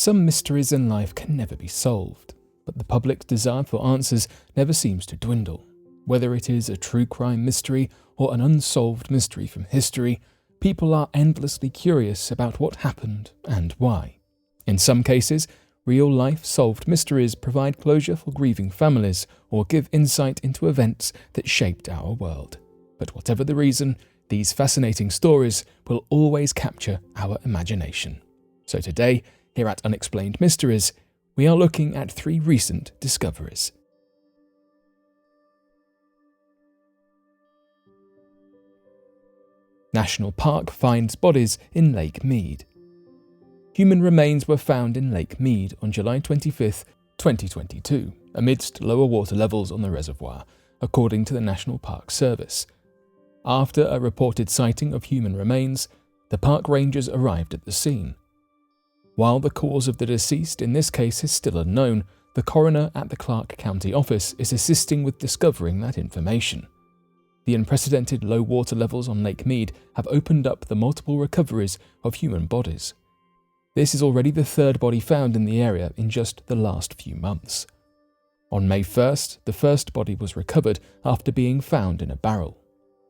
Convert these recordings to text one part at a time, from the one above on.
Some mysteries in life can never be solved, but the public's desire for answers never seems to dwindle. Whether it is a true crime mystery or an unsolved mystery from history, people are endlessly curious about what happened and why. In some cases, real-life solved mysteries provide closure for grieving families or give insight into events that shaped our world. But whatever the reason, these fascinating stories will always capture our imagination. So today, here at Unexplained Mysteries, we are looking at 3 recent discoveries. National Park finds bodies in Lake Mead. Human remains were found in Lake Mead on July 25, 2022, amidst lower water levels on the reservoir, according to the National Park Service. After a reported sighting of human remains, the park rangers arrived at the scene. While the cause of the deceased in this case is still unknown, the coroner at the Clark County office is assisting with discovering that information. The unprecedented low water levels on Lake Mead have opened up the multiple recoveries of human bodies. This is already the 3rd body found in the area in just the last few months. On May 1st, the first body was recovered after being found in a barrel.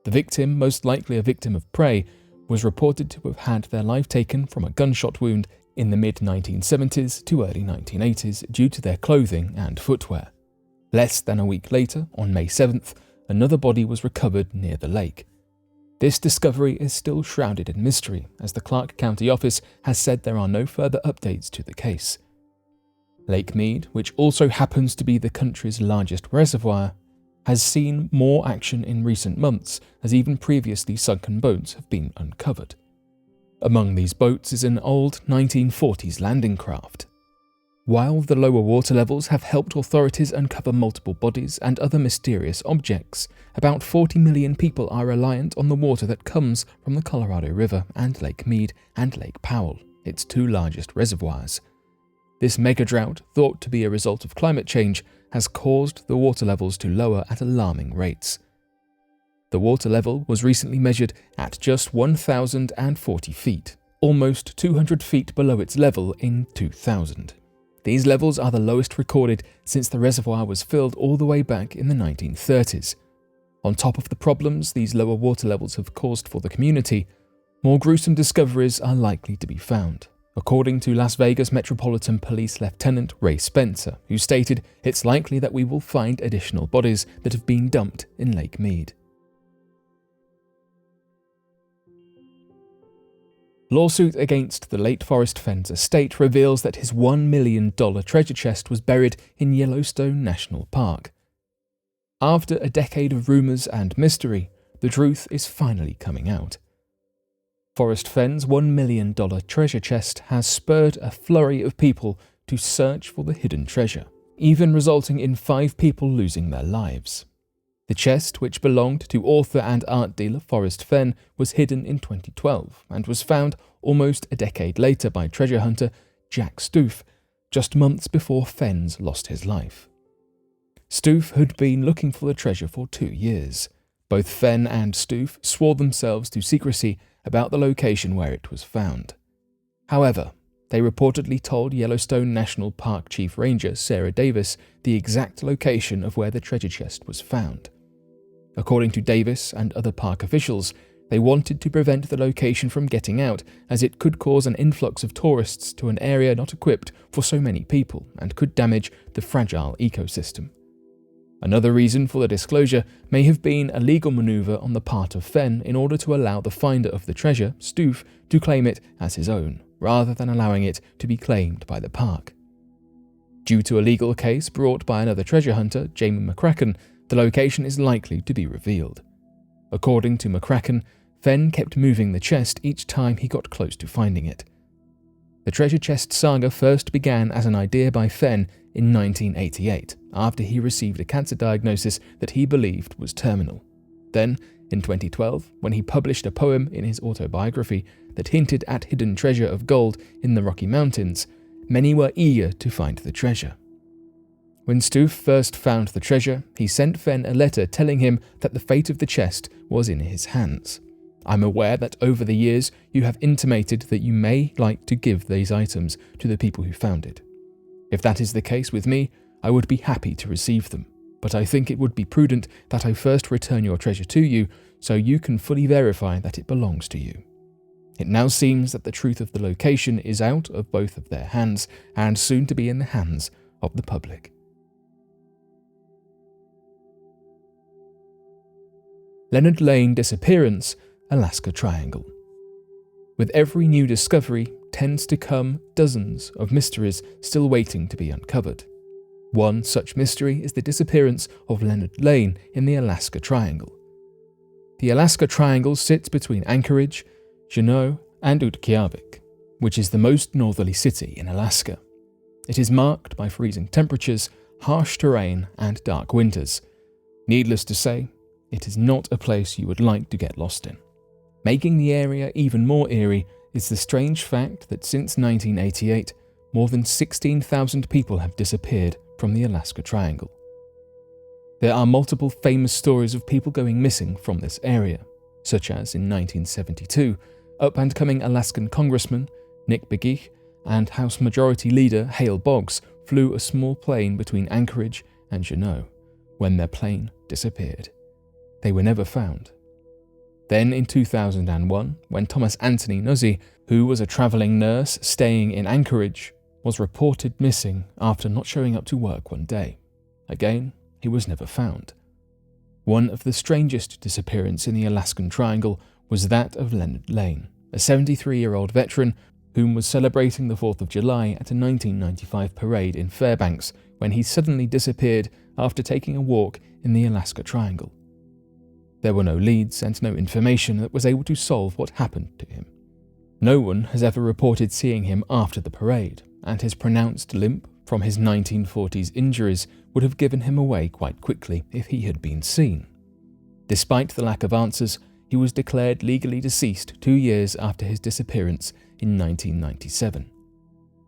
The victim, most likely a victim of prey, was reported to have had their life taken from a gunshot wound in the mid-1970s to early 1980s due to their clothing and footwear. Less than a week later, on May 7th, another body was recovered near the lake. This discovery is still shrouded in mystery, as the Clark County office has said there are no further updates to the case. Lake Mead, which also happens to be the country's largest reservoir, has seen more action in recent months, as even previously sunken boats have been uncovered. Among these boats is an old 1940s landing craft. While the lower water levels have helped authorities uncover multiple bodies and other mysterious objects, about 40 million people are reliant on the water that comes from the Colorado River and Lake Mead and Lake Powell, its 2 largest reservoirs. This mega drought, thought to be a result of climate change, has caused the water levels to lower at alarming rates. The water level was recently measured at just 1,040 feet, almost 200 feet below its level in 2000. These levels are the lowest recorded since the reservoir was filled all the way back in the 1930s. On top of the problems these lower water levels have caused for the community, more gruesome discoveries are likely to be found, according to Las Vegas Metropolitan Police Lieutenant Ray Spencer, who stated it's likely that we will find additional bodies that have been dumped in Lake Mead. Lawsuit against the late Forrest Fenn's estate reveals that his $1 million treasure chest was buried in Yellowstone National Park. After a decade of rumors and mystery, the truth is finally coming out. Forrest Fenn's $1 million treasure chest has spurred a flurry of people to search for the hidden treasure, even resulting in 5 people losing their lives. The chest, which belonged to author and art dealer Forrest Fenn, was hidden in 2012 and was found almost a decade later by treasure hunter Jack Stoof, just months before Fenn's lost his life. Stoof had been looking for the treasure for 2 years. Both Fenn and Stoof swore themselves to secrecy about the location where it was found. However, they reportedly told Yellowstone National Park Chief Ranger Sarah Davis the exact location of where the treasure chest was found. According to Davis and other park officials, they wanted to prevent the location from getting out, as it could cause an influx of tourists to an area not equipped for so many people and could damage the fragile ecosystem. Another reason for the disclosure may have been a legal maneuver on the part of Fenn in order to allow the finder of the treasure, Stoof, to claim it as his own, rather than allowing it to be claimed by the park. Due to a legal case brought by another treasure hunter, Jamie McCracken, the location is likely to be revealed. According to McCracken, Fenn kept moving the chest each time he got close to finding it. The treasure chest saga first began as an idea by Fenn in 1988, after he received a cancer diagnosis that he believed was terminal. Then, in 2012, when he published a poem in his autobiography that hinted at hidden treasure of gold in the Rocky Mountains, many were eager to find the treasure. When Stoof first found the treasure, he sent Fenn a letter telling him that the fate of the chest was in his hands. I'm aware that over the years you have intimated that you may like to give these items to the people who found it. If that is the case with me, I would be happy to receive them, but I think it would be prudent that I first return your treasure to you so you can fully verify that it belongs to you. It now seems that the truth of the location is out of both of their hands and soon to be in the hands of the public. Leonard Lane Disappearance, Alaska Triangle. With every new discovery tends to come dozens of mysteries still waiting to be uncovered. One such mystery is the disappearance of Leonard Lane in the Alaska Triangle. The Alaska Triangle sits between Anchorage, Juneau, and Utqiagvik, which is the most northerly city in Alaska. It is marked by freezing temperatures, harsh terrain, and dark winters. Needless to say, it is not a place you would like to get lost in. Making the area even more eerie is the strange fact that since 1988, more than 16,000 people have disappeared from the Alaska Triangle. There are multiple famous stories of people going missing from this area, such as in 1972, up-and-coming Alaskan Congressman Nick Begich and House Majority Leader Hale Boggs flew a small plane between Anchorage and Juneau when their plane disappeared. They were never found. Then in 2001, when Thomas Anthony Nuzzi, who was a travelling nurse staying in Anchorage, was reported missing after not showing up to work one day. Again, he was never found. One of the strangest disappearances in the Alaskan Triangle was that of Leonard Lane, a 73-year-old veteran whom was celebrating the 4th of July at a 1995 parade in Fairbanks when he suddenly disappeared after taking a walk in the Alaska Triangle. There were no leads and no information that was able to solve what happened to him. No one has ever reported seeing him after the parade, and his pronounced limp from his 1940s injuries would have given him away quite quickly if he had been seen. Despite the lack of answers, he was declared legally deceased 2 years after his disappearance in 1997.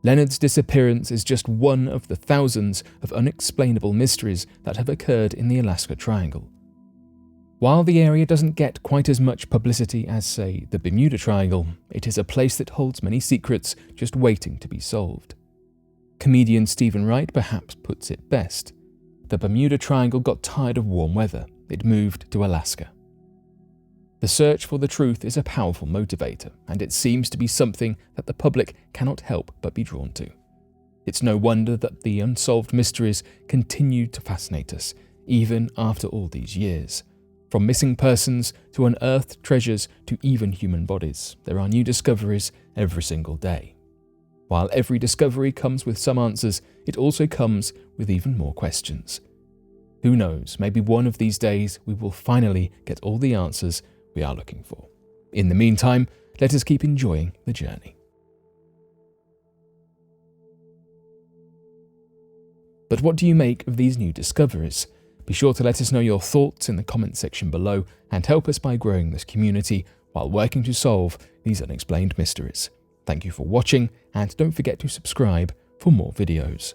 Leonard's disappearance is just one of the thousands of unexplainable mysteries that have occurred in the Alaska Triangle. While the area doesn't get quite as much publicity as, say, the Bermuda Triangle, it is a place that holds many secrets just waiting to be solved. Comedian Stephen Wright perhaps puts it best. The Bermuda Triangle got tired of warm weather. It moved to Alaska. The search for the truth is a powerful motivator, and it seems to be something that the public cannot help but be drawn to. It's no wonder that the unsolved mysteries continue to fascinate us, even after all these years. From missing persons to unearthed treasures to even human bodies, there are new discoveries every single day. While every discovery comes with some answers, it also comes with even more questions. Who knows, maybe one of these days we will finally get all the answers we are looking for. In the meantime, let us keep enjoying the journey. But what do you make of these new discoveries? Be sure to let us know your thoughts in the comment section below and help us by growing this community while working to solve these unexplained mysteries. Thank you for watching, and don't forget to subscribe for more videos.